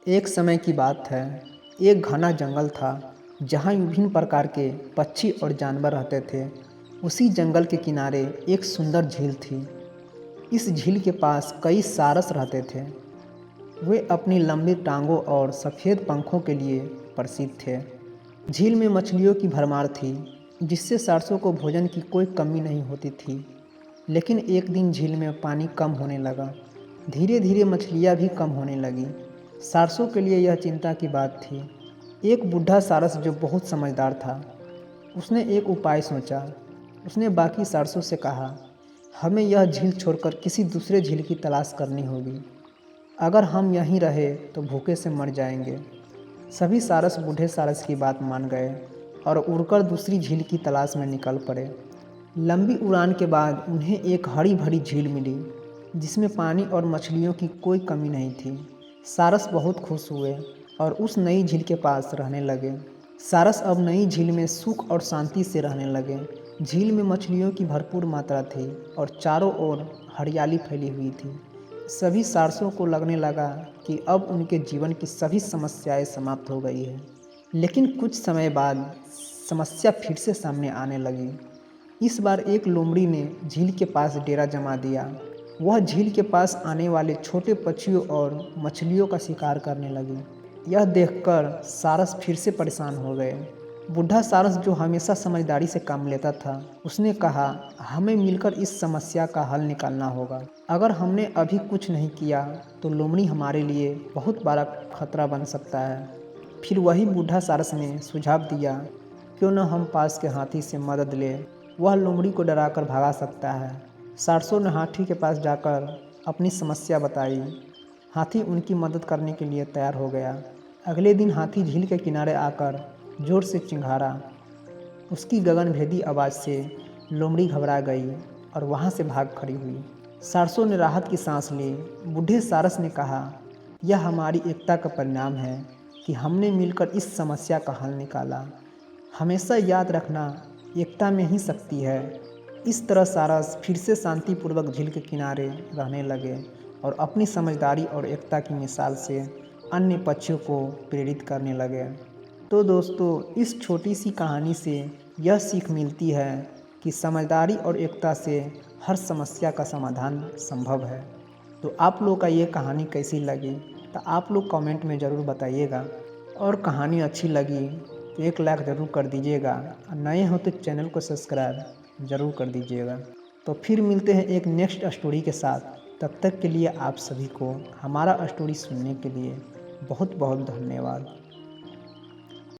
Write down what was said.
एक समय की बात है। एक घना जंगल था जहाँ विभिन्न प्रकार के पक्षी और जानवर रहते थे। उसी जंगल के किनारे एक सुंदर झील थी। इस झील के पास कई सारस रहते थे। वे अपनी लंबी टांगों और सफ़ेद पंखों के लिए प्रसिद्ध थे। झील में मछलियों की भरमार थी, जिससे सारसों को भोजन की कोई कमी नहीं होती थी। लेकिन एक दिन झील में पानी कम होने लगा। धीरे धीरे मछलियाँ भी कम होने लगीं। सारसों के लिए यह चिंता की बात थी। एक बूढ़ा सारस जो बहुत समझदार था, उसने एक उपाय सोचा। उसने बाकी सारसों से कहा, हमें यह झील छोड़कर किसी दूसरे झील की तलाश करनी होगी। अगर हम यहीं रहे तो भूखे से मर जाएंगे। सभी सारस बूढ़े सारस की बात मान गए और उड़कर दूसरी झील की तलाश में निकल पड़े। लंबी उड़ान के बाद उन्हें एक हरी भरी झील मिली, जिसमें पानी और मछलियों की कोई कमी नहीं थी। सारस बहुत खुश हुए और उस नई झील के पास रहने लगे। सारस अब नई झील में सुख और शांति से रहने लगे। झील में मछलियों की भरपूर मात्रा थी और चारों ओर हरियाली फैली हुई थी। सभी सारसों को लगने लगा कि अब उनके जीवन की सभी समस्याएं समाप्त हो गई है। लेकिन कुछ समय बाद समस्या फिर से सामने आने लगी। इस बार एक लोमड़ी ने झील के पास डेरा जमा दिया। वह झील के पास आने वाले छोटे पक्षियों और मछलियों का शिकार करने लगी। यह देखकर सारस फिर से परेशान हो गए। बूढ़ा सारस, जो हमेशा समझदारी से काम लेता था, उसने कहा, हमें मिलकर इस समस्या का हल निकालना होगा। अगर हमने अभी कुछ नहीं किया तो लोमड़ी हमारे लिए बहुत बड़ा खतरा बन सकता है। फिर वही बूढ़ा सारस ने सुझाव दिया, क्यों न हम पास के हाथी से मदद लें, वह लोमड़ी को डराकर भगा सकता है। सारसों ने हाथी के पास जाकर अपनी समस्या बताई। हाथी उनकी मदद करने के लिए तैयार हो गया। अगले दिन हाथी झील के किनारे आकर जोर से चिंघाड़ा। उसकी गगनभेदी आवाज़ से लोमड़ी घबरा गई और वहाँ से भाग खड़ी हुई। सारसों ने राहत की सांस ली। बूढ़े सारस ने कहा, यह हमारी एकता का परिणाम है कि हमने मिलकर इस समस्या का हल निकाला। हमेशा याद रखना, एकता में ही शक्ति है। इस तरह सारस फिर से शांतिपूर्वक झील के किनारे रहने लगे और अपनी समझदारी और एकता की मिसाल से अन्य पक्षियों को प्रेरित करने लगे। तो दोस्तों, इस छोटी सी कहानी से यह सीख मिलती है कि समझदारी और एकता से हर समस्या का समाधान संभव है। तो आप लोग का ये कहानी कैसी लगी तो आप लोग कमेंट में ज़रूर बताइएगा। और कहानी अच्छी लगी तो एक लाइक ज़रूर कर दीजिएगा। नए हो तो चैनल को सब्सक्राइब ज़रूर कर दीजिएगा। तो फिर मिलते हैं एक नेक्स्ट स्टोरी के साथ। तब तक के लिए आप सभी को हमारा स्टोरी सुनने के लिए बहुत बहुत धन्यवाद।